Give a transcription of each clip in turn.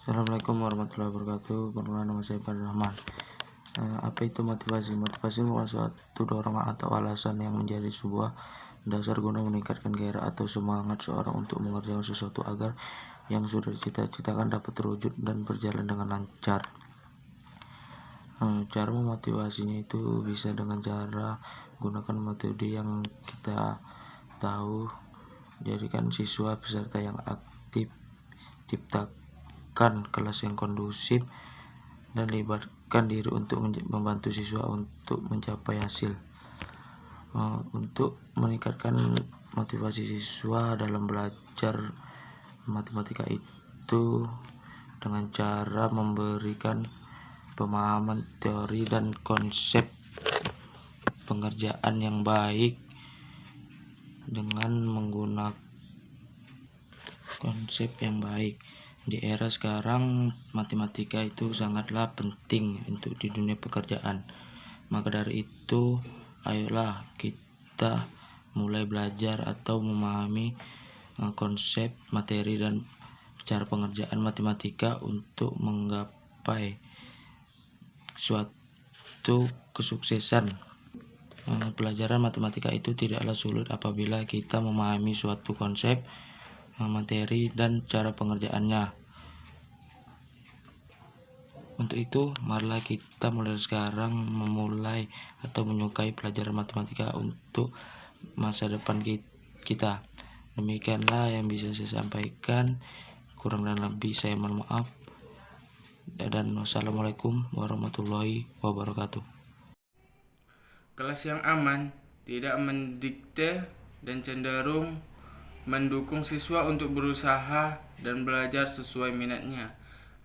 Assalamualaikum warahmatullahi wabarakatuh. Perkenalkan, nama saya Pak Rahman. Apa itu motivasi? Motivasi merupakan suatu dorongan atau alasan yang menjadi sebuah dasar guna meningkatkan gairah atau semangat seorang untuk mengerjakan sesuatu agar yang sudah dicita-citakan dapat terwujud dan berjalan dengan lancar. Cara memotivasinya itu bisa dengan cara gunakan metode yang kita tahu, jadikan siswa peserta yang aktif, ciptakan kelas yang kondusif, dan libatkan diri untuk membantu siswa untuk mencapai hasil. Untuk meningkatkan motivasi siswa dalam belajar matematika itu dengan cara memberikan pemahaman teori dan konsep pengerjaan yang baik dengan menggunakan konsep yang baik. Di era sekarang, matematika itu sangatlah penting untuk di dunia pekerjaan. Maka dari itu, ayolah kita mulai belajar atau memahami konsep, materi, dan cara pengerjaan matematika untuk menggapai suatu kesuksesan. Pelajaran matematika itu tidaklah sulit apabila kita memahami suatu konsep, materi, dan cara pengerjaannya. Untuk itu, marilah kita mulai sekarang memulai atau menyukai pelajaran matematika untuk masa depan kita. Demikianlah yang bisa saya sampaikan. Kurang dan lebih saya mohon maaf. Dan wassalamualaikum warahmatullahi wabarakatuh. Kelas yang aman tidak mendikte dan cenderung mendukung siswa untuk berusaha dan belajar sesuai minatnya,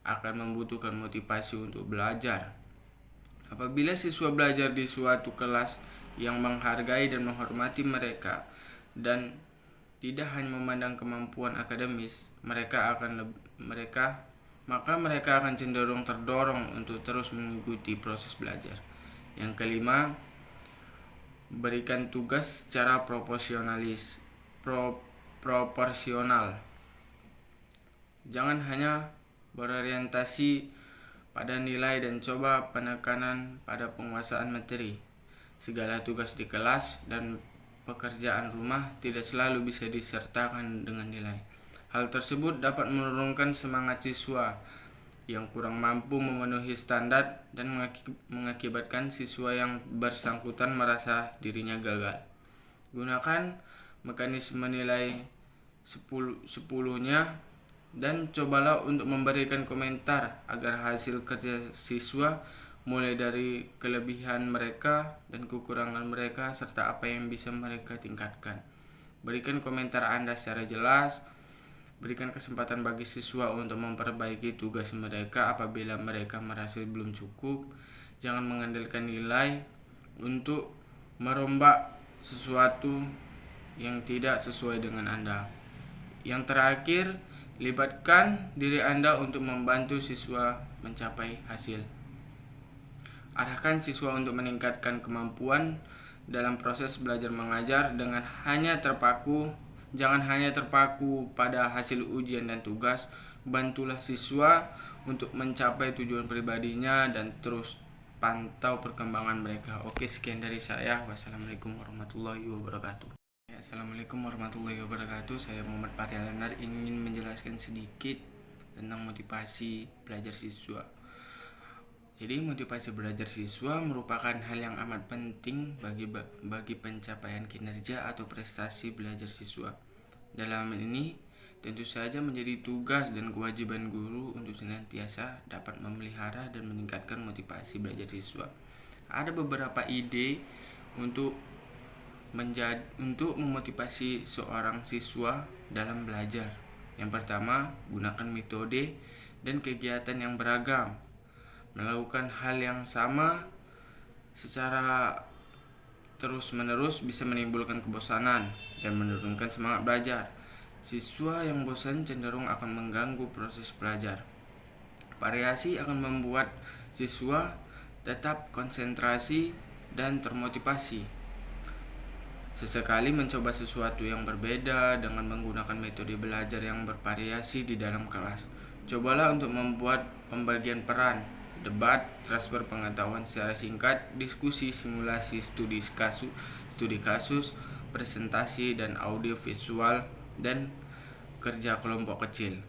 akan membutuhkan motivasi untuk belajar. Apabila siswa belajar di suatu kelas yang menghargai dan menghormati mereka dan tidak hanya memandang kemampuan akademis, maka mereka akan cenderung terdorong untuk terus mengikuti proses belajar. Yang kelima, berikan tugas secara proporsional. Jangan hanya berorientasi pada nilai dan coba penekanan pada penguasaan materi. Segala tugas di kelas dan pekerjaan rumah tidak selalu bisa disertakan dengan nilai. Hal tersebut dapat menurunkan semangat siswa yang kurang mampu memenuhi standar dan mengakibatkan siswa yang bersangkutan merasa dirinya gagal. Gunakan mekanisme nilai 10-nya dan cobalah untuk memberikan komentar agar hasil kerja siswa, mulai dari kelebihan mereka dan kekurangan mereka serta apa yang bisa mereka tingkatkan. Berikan komentar Anda secara jelas. Berikan kesempatan bagi siswa untuk memperbaiki tugas mereka apabila mereka merasa belum cukup. Jangan mengandalkan nilai untuk merombak sesuatu yang tidak sesuai dengan Anda. Yang terakhir, libatkan diri Anda untuk membantu siswa mencapai hasil. Arahkan siswa untuk meningkatkan kemampuan dalam proses belajar mengajar dengan Jangan hanya terpaku pada hasil ujian dan tugas. Bantulah siswa untuk mencapai tujuan pribadinya dan terus pantau perkembangan mereka. Oke, sekian dari saya. Wassalamualaikum warahmatullahi wabarakatuh. Assalamualaikum warahmatullahi wabarakatuh. Saya Muhammad Parialanar ingin menjelaskan sedikit tentang motivasi belajar siswa. Jadi motivasi belajar siswa merupakan hal yang amat penting bagi pencapaian kinerja atau prestasi belajar siswa. Dalam hal ini tentu saja menjadi tugas dan kewajiban guru untuk senantiasa dapat memelihara dan meningkatkan motivasi belajar siswa. Ada beberapa ide untuk memotivasi seorang siswa dalam belajar. Yang pertama, gunakan metode dan kegiatan yang beragam. Melakukan hal yang sama secara terus-menerus bisa menimbulkan kebosanan dan menurunkan semangat belajar. Siswa yang bosan cenderung akan mengganggu proses belajar. Variasi akan membuat siswa tetap konsentrasi dan termotivasi. Sesekali mencoba sesuatu yang berbeda dengan menggunakan metode belajar yang bervariasi di dalam kelas. Cobalah untuk membuat pembagian peran, debat, transfer pengetahuan secara singkat, diskusi, simulasi, studi kasus, presentasi dan audio visual, dan kerja kelompok kecil.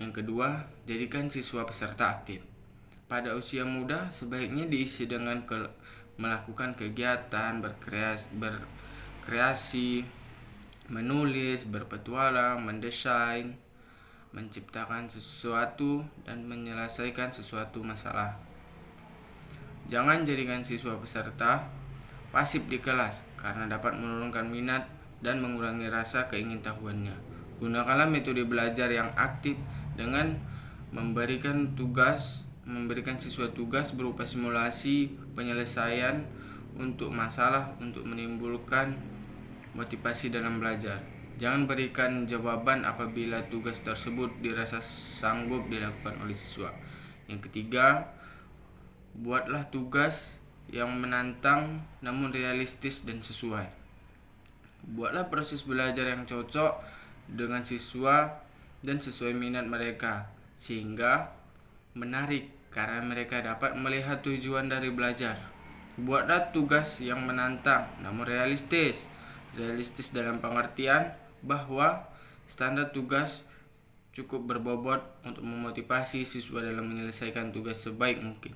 Yang kedua, jadikan siswa peserta aktif. Pada usia muda, sebaiknya diisi dengan melakukan kegiatan, berkreasi, menulis, berpetualang, mendesain, menciptakan sesuatu, dan menyelesaikan sesuatu masalah. Jangan jadikan siswa peserta pasif di kelas karena dapat menurunkan minat dan mengurangi rasa keingintahuannya. Gunakanlah metode belajar yang aktif dengan memberikan siswa tugas berupa simulasi penyelesaian untuk masalah untuk menimbulkan motivasi dalam belajar. Jangan berikan jawaban apabila tugas tersebut dirasa sanggup dilakukan oleh siswa. Yang ketiga, buatlah tugas yang menantang namun realistis dan sesuai. Buatlah proses belajar yang cocok dengan siswa dan sesuai minat mereka, sehingga menarik karena mereka dapat melihat tujuan dari belajar. Buatlah tugas yang menantang namun realistis dalam pengertian bahwa standar tugas cukup berbobot untuk memotivasi siswa dalam menyelesaikan tugas sebaik mungkin,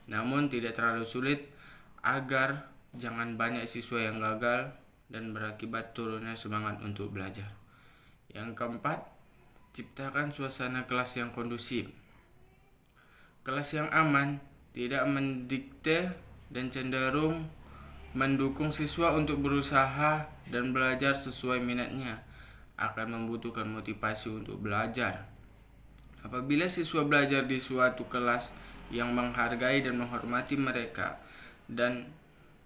namun tidak terlalu sulit agar jangan banyak siswa yang gagal dan berakibat turunnya semangat untuk belajar. Yang keempat, ciptakan suasana kelas yang kondusif. Kelas yang aman, tidak mendikte dan cenderung mendukung siswa untuk berusaha dan belajar sesuai minatnya akan membutuhkan motivasi untuk belajar. Apabila siswa belajar di suatu kelas yang menghargai dan menghormati mereka dan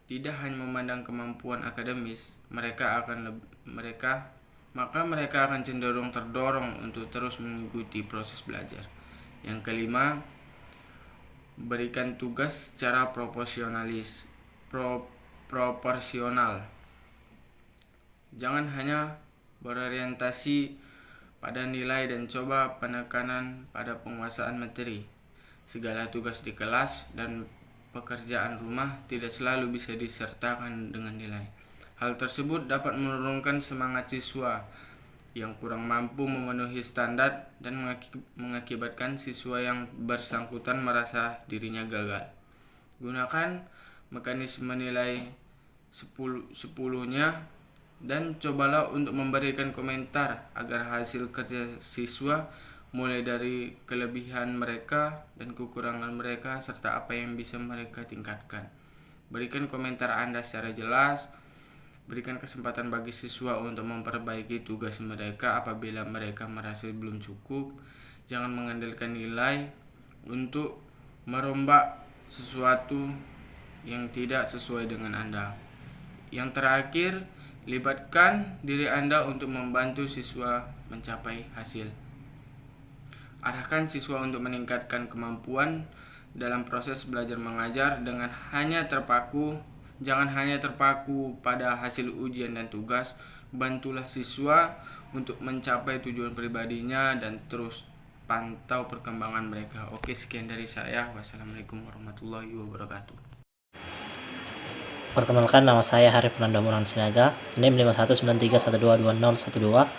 tidak hanya memandang kemampuan akademis, maka mereka akan cenderung terdorong untuk terus mengikuti proses belajar. Yang kelima, berikan tugas secara proporsional. Jangan hanya berorientasi pada nilai dan coba penekanan pada penguasaan materi. Segala tugas di kelas dan pekerjaan rumah tidak selalu bisa disertakan dengan nilai. Hal tersebut dapat menurunkan semangat siswa yang kurang mampu memenuhi standar dan mengakibatkan siswa yang bersangkutan merasa dirinya gagal. Gunakan mekanisme nilai 10-nya dan cobalah untuk memberikan komentar agar hasil kerja siswa mulai dari kelebihan mereka dan kekurangan mereka serta apa yang bisa mereka tingkatkan. Berikan komentar Anda secara jelas. Berikan kesempatan bagi siswa untuk memperbaiki tugas mereka apabila mereka merasa belum cukup. Jangan mengandalkan nilai untuk merombak sesuatu yang tidak sesuai dengan Anda. Yang terakhir, libatkan diri Anda untuk membantu siswa mencapai hasil. Arahkan siswa untuk meningkatkan kemampuan dalam proses belajar mengajar dengan jangan hanya terpaku pada hasil ujian dan tugas. Bantulah siswa untuk mencapai tujuan pribadinya dan terus pantau perkembangan mereka. Oke, sekian dari saya. Wassalamualaikum warahmatullahi wabarakatuh. Perkenalkan, nama saya Harif Nanda Muran Sinaga, NIM 5193122012,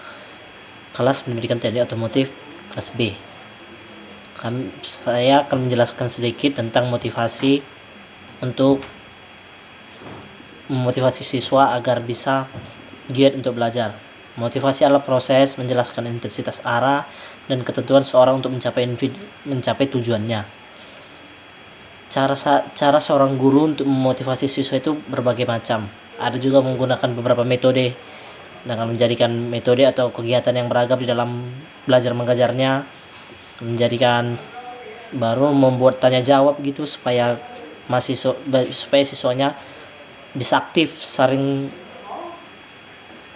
kelas pendidikan teknik otomotif kelas B. Saya akan menjelaskan sedikit tentang motivasi untuk memotivasi siswa agar bisa giat untuk belajar. Motivasi adalah proses menjelaskan intensitas arah dan ketentuan seorang untuk mencapai tujuannya. Cara seorang guru untuk memotivasi siswa itu berbagai macam. Ada juga menggunakan beberapa metode dengan menjadikan metode atau kegiatan yang beragam di dalam belajar mengajarnya, menjadikan baru membuat tanya jawab gitu supaya siswanya bisa aktif, saling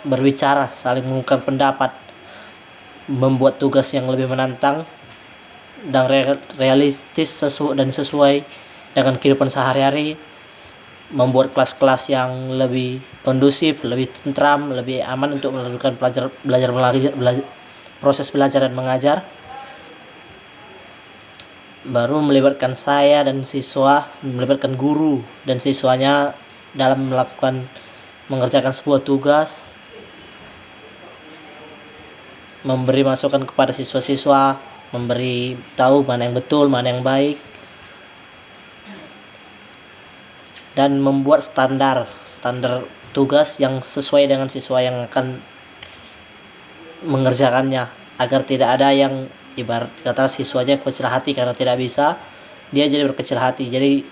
berbicara, saling mengungkapkan pendapat, membuat tugas yang lebih menantang dan realistis dan sesuai dengan kehidupan sehari-hari, membuat kelas-kelas yang lebih kondusif, lebih tentram, lebih aman untuk melakukan proses belajar dan mengajar. baru melibatkan saya dan siswa, melibatkan guru dan siswanya dalam mengerjakan sebuah tugas, memberi masukan kepada siswa-siswa, memberi tahu mana yang betul, mana yang baik, dan membuat standar tugas yang sesuai dengan siswa yang akan mengerjakannya, agar tidak ada yang ibarat kata siswanya kecil hati karena tidak bisa, dia jadi berkecil hati, jadi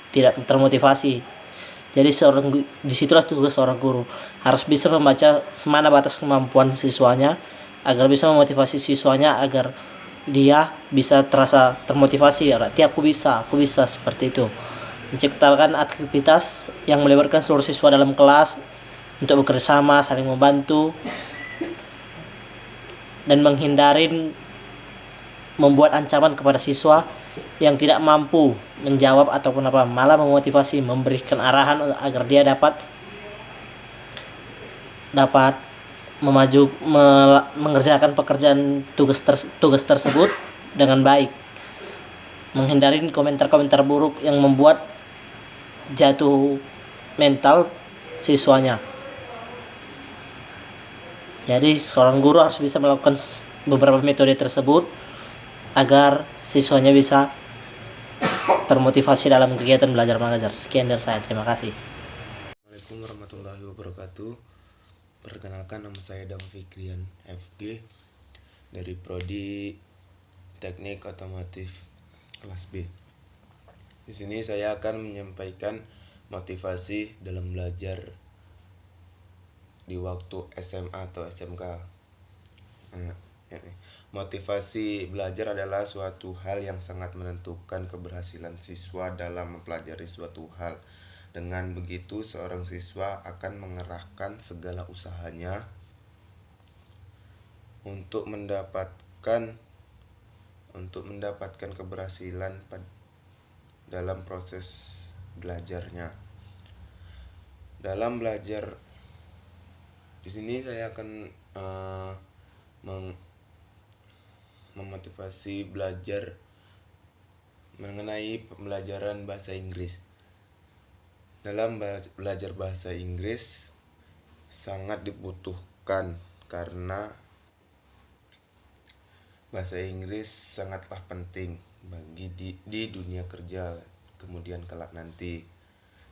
tidak termotivasi. Jadi disitulah tugas seorang guru, harus bisa membaca semana batas kemampuan siswanya agar bisa memotivasi siswanya agar dia bisa terasa termotivasi. Berarti aku bisa seperti itu. Menciptakan aktivitas yang melibatkan seluruh siswa dalam kelas untuk bekerja sama, saling membantu, dan menghindarin membuat ancaman kepada siswa yang tidak mampu menjawab ataupun apa, malah memotivasi, memberikan arahan agar dia dapat mengerjakan pekerjaan tugas tersebut dengan baik, menghindarin komentar-komentar buruk yang membuat jatuh mental siswanya. Jadi seorang guru harus bisa melakukan beberapa metode tersebut agar siswanya bisa termotivasi dalam kegiatan belajar mengajar. Sekian dari saya, terima kasih. Assalamualaikum warahmatullahi wabarakatuh. Perkenalkan, nama saya Dava Fikrian FG dari Prodi Teknik Otomotif kelas B. Di sini saya akan menyampaikan motivasi dalam belajar di waktu SMA atau SMK. Motivasi belajar adalah suatu hal yang sangat menentukan keberhasilan siswa dalam mempelajari suatu hal. Dengan begitu, seorang siswa akan mengerahkan segala usahanya untuk mendapatkan keberhasilan dalam proses belajarnya. Dalam belajar di sini saya akan memotivasi belajar mengenai pembelajaran bahasa Inggris. Dalam belajar bahasa Inggris sangat dibutuhkan karena bahasa Inggris sangatlah penting bagi di dunia kerja kemudian kelak nanti.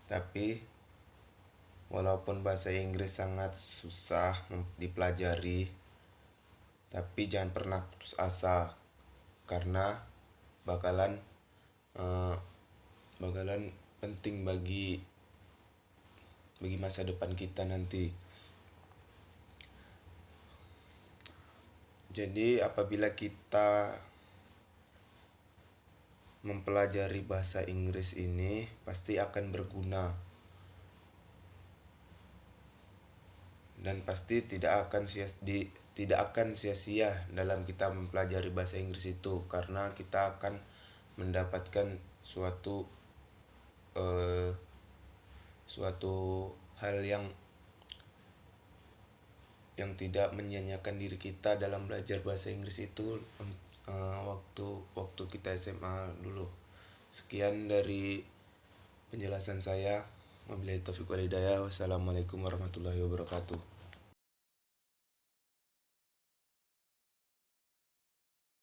Tapi walaupun bahasa Inggris sangat susah dipelajari, tapi jangan pernah putus asa karena bakalan penting bagi masa depan kita nanti. Jadi apabila kita mempelajari bahasa Inggris ini pasti akan berguna dan pasti tidak akan sia-sia dalam kita mempelajari bahasa Inggris itu, karena kita akan mendapatkan suatu hal yang tidak menyia-nyiakan diri kita dalam belajar bahasa Inggris itu waktu kita SMA dulu. Sekian dari penjelasan saya. Wabillahi taufiq wal hidayah. Wassalamualaikum warahmatullahi wabarakatuh.